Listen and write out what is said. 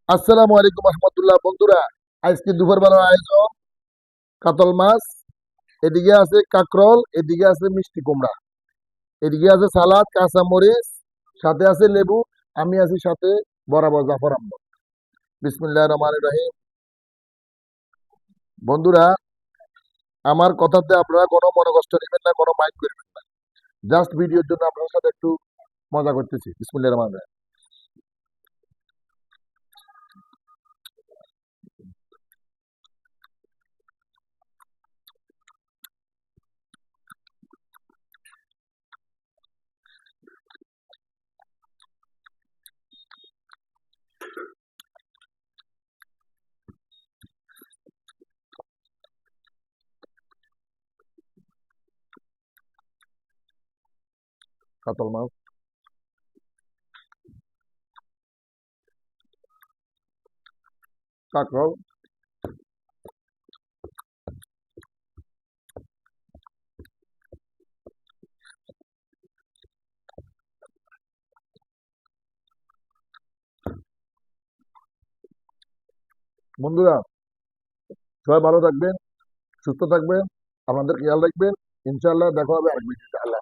আসসালামু আলাইকুম রহমতুল্লাহ। বন্ধুরা, আজকে দুপুরবেলার আয়োজন কাতল মাছ, এদিকে আছে কাকরল, এদিকে আছে মিষ্টি কুমড়া, এদিকে আছে সালাদ, কাঁচা মরিচ, সাথে আছে লেবু। আমি আছি সাথে বরাবর জাফর আহমদ। বিসমিল্লাহির রহমানির রহিম। বন্ধুরা, আমার কথাতে আপনারা কোনো মনে কষ্ট নেবেন না, কোনো মাইন্ড করবেন না। জাস্ট ভিডিওর জন্য আপনার সাথে একটু মজা করতেছি। বিসমিল্লাহির রহমানির রহিম। কাতল মাছ, কাকরল। বন্ধুরা, সবাই ভালো থাকবেন, সুস্থ থাকবেন, আপনাদের খেয়াল রাখবেন। ইনশাআল্লাহ দেখা হবে আরেক ভিডিওতে। আল্লাহ।